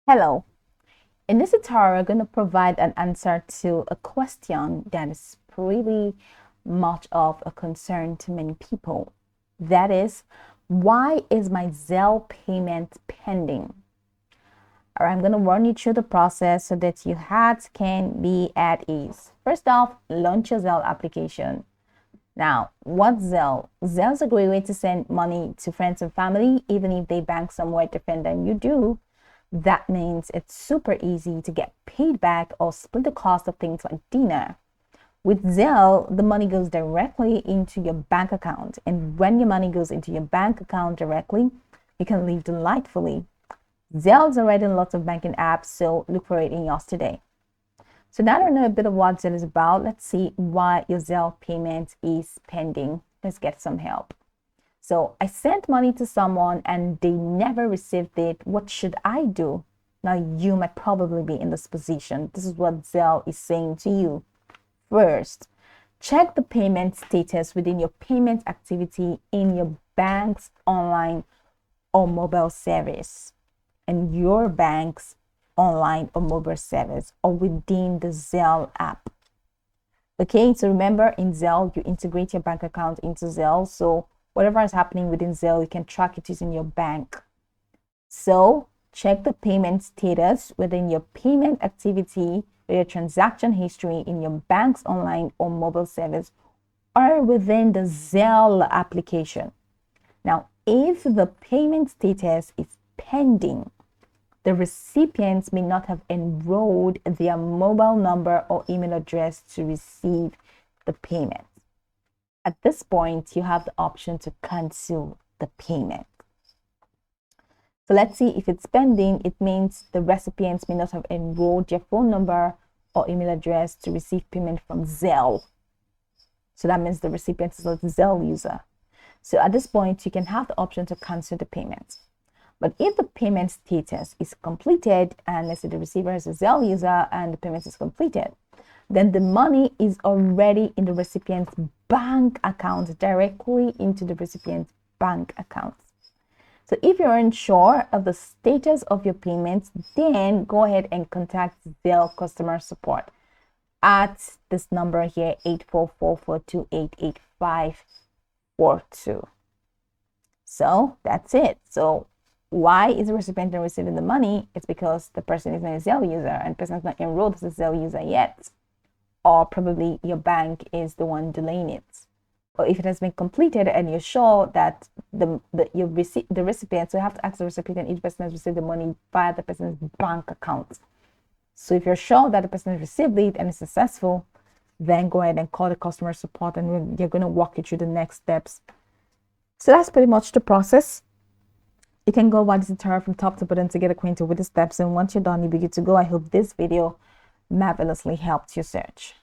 Hello. In this tutorial, I'm going to provide an answer to a question that is pretty much of a concern to many people. That is, why is my Zelle payment pending? All right, I'm going to run you through the process so that your heart can be at ease. First off, launch your Zelle application. Now, what's Zelle? Zelle is a great way to send money to friends and family, even if they bank somewhere different than you do. That means it's super easy to get paid back or split the cost of things like dinner. With Zelle, the money goes directly into your bank account. And when your money goes into your bank account directly, you can live delightfully. Zelle's already in lots of banking apps, so look for it in yours today. So now that I know a bit of what Zelle is about, let's see why your Zelle payment is pending. Let's get some help. So I sent money to someone and they never received it. What should I do? Now you might probably be in this position. This is what Zelle is saying to you. First, check the payment status within your payment activity in your bank's online or mobile service, and your bank's online or mobile service, or within the Zelle app. Okay, so remember, in Zelle, you integrate your bank account into Zelle. So whatever is happening within Zelle, you can track it using your bank. So check the payment status within your payment activity or your transaction history in your bank's online or mobile service, or within the Zelle application. Now, if the payment status is pending, the recipients may not have enrolled their mobile number or email address to receive the payment. At this point, you have the option to cancel the payment. So let's see, if it's pending, it means the recipients may not have enrolled their phone number or email address to receive payment from Zelle. So that means the recipient is a Zelle user. So at this point, you can have the option to cancel the payment. But if the payment status is completed, and let's say the receiver is a Zelle user and the payment is completed, then the money is already in the recipient's bank account, directly into the recipient's bank account. So if you're unsure of the status of your payments, then go ahead and contact Zelle customer support at this number here, 844-428-8542. So that's it. So why is the recipient not receiving the money? It's because the person is not a Zelle user and the person is not enrolled as a Zelle user yet. Or probably your bank is the one delaying it. Or if it has been completed and you're sure that the recipient, so you have to ask the recipient, each person has received the money via the person's bank account. So if you're sure that the person has received it and is successful, then go ahead and call the customer support and they're going to walk you through the next steps. So that's pretty much the process. You can go watch the tutorial from top to bottom to get acquainted with the steps, and once you're done, you'll be good to go. I hope this video marvelously helped your search.